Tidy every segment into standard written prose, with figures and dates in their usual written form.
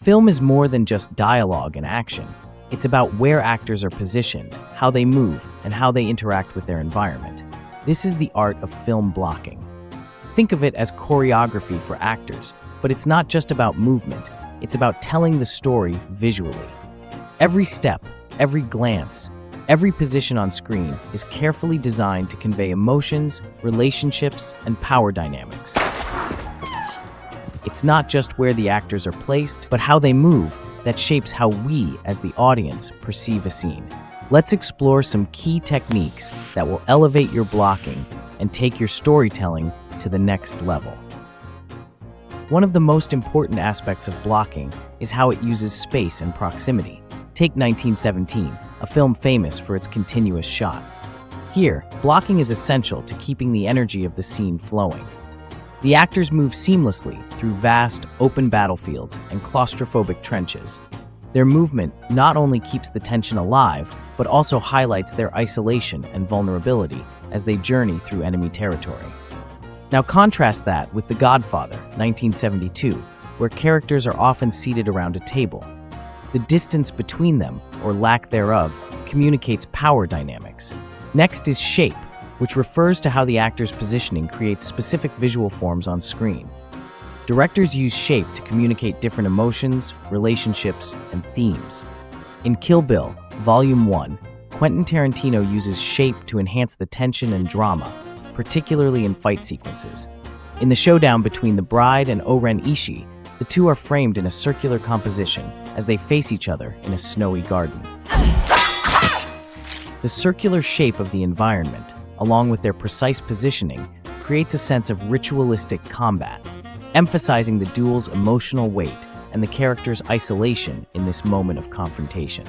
Film is more than just dialogue and action. It's about where actors are positioned, how they move, and how they interact with their environment. This is the art of film blocking. Think of it as choreography for actors, but it's not just about movement. It's about telling the story visually. Every step, every glance, every position on screen is carefully designed to convey emotions, relationships, and power dynamics. It's not just where the actors are placed, but how they move that shapes how we, as the audience, perceive a scene. Let's explore some key techniques that will elevate your blocking and take your storytelling to the next level. One of the most important aspects of blocking is how it uses space and proximity. Take 1917, a film famous for its continuous shot. Here, blocking is essential to keeping the energy of the scene flowing. The actors move seamlessly through vast, open battlefields and claustrophobic trenches. Their movement not only keeps the tension alive, but also highlights their isolation and vulnerability as they journey through enemy territory. Now contrast that with The Godfather, 1972, where characters are often seated around a table. The distance between them, or lack thereof, communicates power dynamics. Next is shape, which refers to how the actor's positioning creates specific visual forms on screen. Directors use shape to communicate different emotions, relationships, and themes. In Kill Bill, Volume 1, Quentin Tarantino uses shape to enhance the tension and drama, particularly in fight sequences. In the showdown between the bride and O-Ren Ishii, the two are framed in a circular composition as they face each other in a snowy garden. The circular shape of the environment, along with their precise positioning, creates a sense of ritualistic combat, emphasizing the duel's emotional weight and the character's isolation in this moment of confrontation.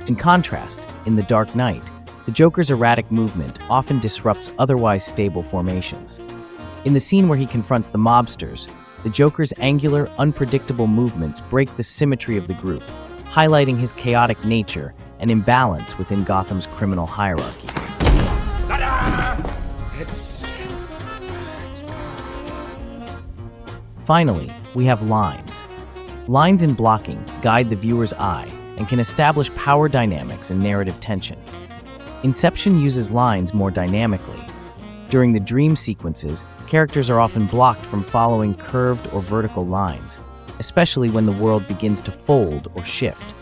In contrast, in The Dark Knight, the Joker's erratic movement often disrupts otherwise stable formations. In the scene where he confronts the mobsters, the Joker's angular, unpredictable movements break the symmetry of the group, highlighting his chaotic nature and imbalance within Gotham's criminal hierarchy. Finally, we have lines. Lines in blocking guide the viewer's eye and can establish power dynamics and narrative tension. Inception uses lines more dynamically. During the dream sequences, characters are often blocked from following curved or vertical lines, especially when the world begins to fold or shift.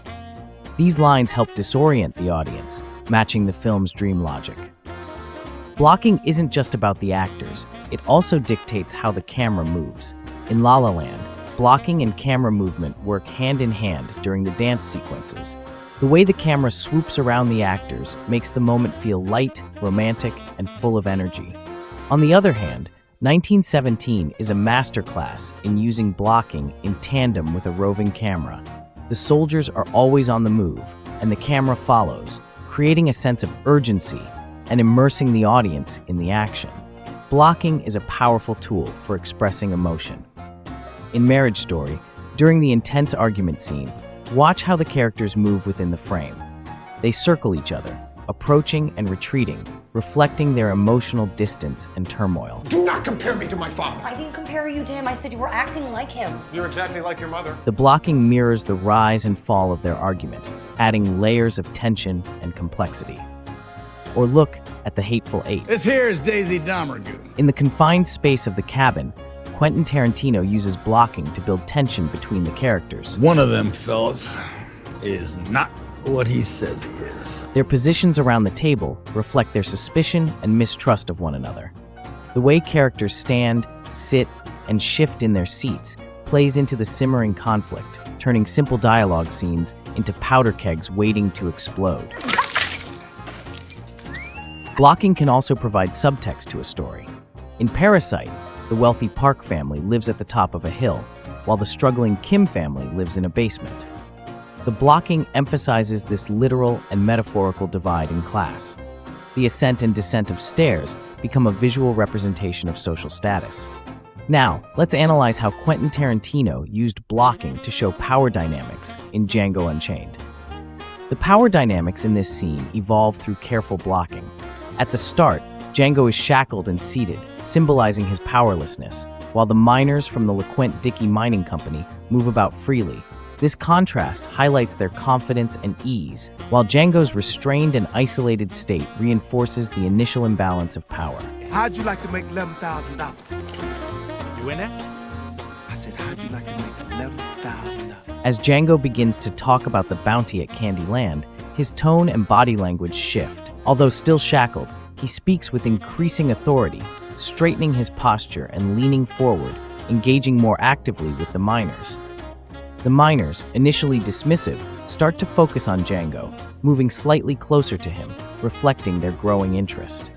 These lines help disorient the audience, matching the film's dream logic. Blocking isn't just about the actors, it also dictates how the camera moves. In La La Land, blocking and camera movement work hand in hand during the dance sequences. The way the camera swoops around the actors makes the moment feel light, romantic, and full of energy. On the other hand, 1917 is a masterclass in using blocking in tandem with a roving camera. The soldiers are always on the move, and the camera follows, creating a sense of urgency and immersing the audience in the action. Blocking is a powerful tool for expressing emotion. In Marriage Story, during the intense argument scene, watch how the characters move within the frame. They circle each other, approaching and retreating, reflecting their emotional distance and turmoil. Do not compare me to my father. I didn't compare you to him. I said you were acting like him. You're exactly like your mother. The blocking mirrors the rise and fall of their argument, adding layers of tension and complexity. Or look at The Hateful Eight. This here is Daisy Domergue. In the confined space of the cabin, Quentin Tarantino uses blocking to build tension between the characters. One of them fellas is not what he says he is. Their positions around the table reflect their suspicion and mistrust of one another. The way characters stand, sit, and shift in their seats plays into the simmering conflict, turning simple dialogue scenes into powder kegs waiting to explode. Blocking can also provide subtext to a story. In Parasite, the wealthy Park family lives at the top of a hill, while the struggling Kim family lives in a basement. The blocking emphasizes this literal and metaphorical divide in class. The ascent and descent of stairs become a visual representation of social status. Now, let's analyze how Quentin Tarantino used blocking to show power dynamics in Django Unchained. The power dynamics in this scene evolve through careful blocking. At the start, Django is shackled and seated, symbolizing his powerlessness, while the miners from the LeQuint Dickey Mining Company move about freely. This contrast highlights their confidence and ease, while Django's restrained and isolated state reinforces the initial imbalance of power. How'd you like to make $11,000? You in there? I said, how'd you like to make $11,000? As Django begins to talk about the bounty at Candyland, his tone and body language shift. Although still shackled, he speaks with increasing authority, straightening his posture and leaning forward, engaging more actively with the miners. The miners, initially dismissive, start to focus on Django, moving slightly closer to him, reflecting their growing interest.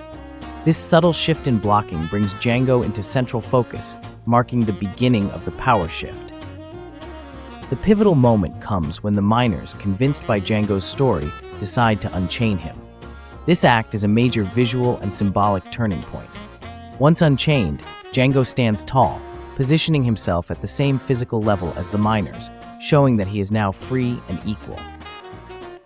This subtle shift in blocking brings Django into central focus, marking the beginning of the power shift. The pivotal moment comes when the miners, convinced by Django's story, decide to unchain him. This act is a major visual and symbolic turning point. Once unchained, Django stands tall, positioning himself at the same physical level as the miners, showing that he is now free and equal.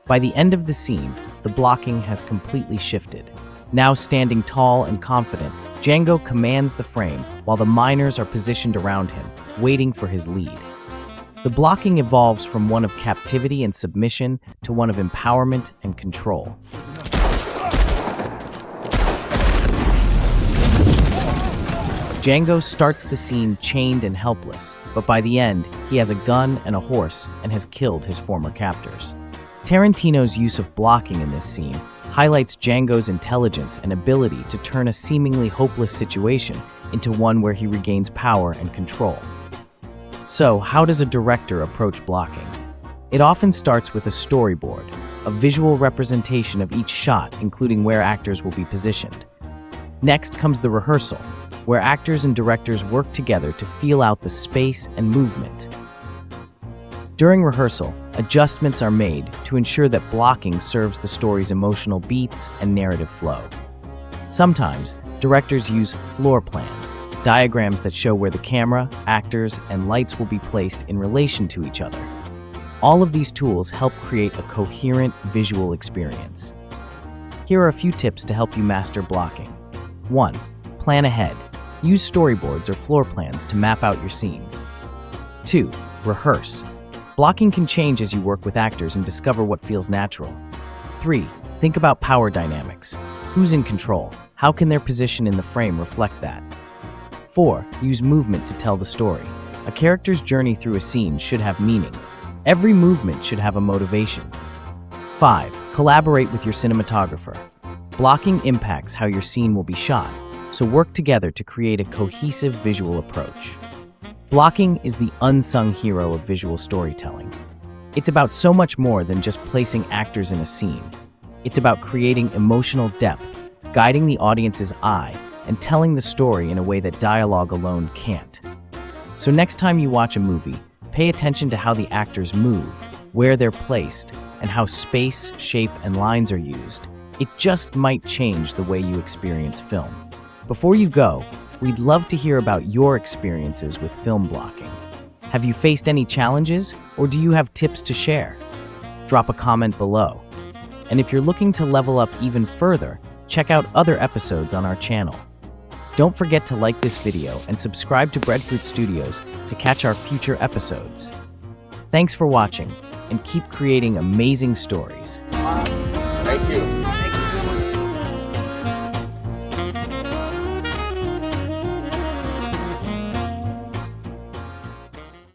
By the end of the scene, the blocking has completely shifted. Now standing tall and confident, Django commands the frame while the miners are positioned around him, waiting for his lead. The blocking evolves from one of captivity and submission to one of empowerment and control. Django starts the scene chained and helpless, but by the end, he has a gun and a horse and has killed his former captors. Tarantino's use of blocking in this scene highlights Django's intelligence and ability to turn a seemingly hopeless situation into one where he regains power and control. So, how does a director approach blocking? It often starts with a storyboard, a visual representation of each shot, including where actors will be positioned. Next comes the rehearsal, where actors and directors work together to feel out the space and movement. During rehearsal, adjustments are made to ensure that blocking serves the story's emotional beats and narrative flow. Sometimes, directors use floor plans, diagrams that show where the camera, actors, and lights will be placed in relation to each other. All of these tools help create a coherent visual experience. Here are a few tips to help you master blocking. 1. Plan ahead. Use storyboards or floor plans to map out your scenes. 2. Rehearse. Blocking can change as you work with actors and discover what feels natural. 3. Think about power dynamics. Who's in control? How can their position in the frame reflect that? 4. Use movement to tell the story. A character's journey through a scene should have meaning. Every movement should have a motivation. 5. Collaborate with your cinematographer. Blocking impacts how your scene will be shot, so work together to create a cohesive visual approach. Blocking is the unsung hero of visual storytelling. It's about so much more than just placing actors in a scene. It's about creating emotional depth, guiding the audience's eye, and telling the story in a way that dialogue alone can't. So next time you watch a movie, pay attention to how the actors move, where they're placed, and how space, shape, and lines are used. It just might change the way you experience film. Before you go, we'd love to hear about your experiences with film blocking. Have you faced any challenges, or do you have tips to share? Drop a comment below. And if you're looking to level up even further, check out other episodes on our channel. Don't forget to like this video and subscribe to Breadfruit Studios to catch our future episodes. Thanks for watching, and keep creating amazing stories.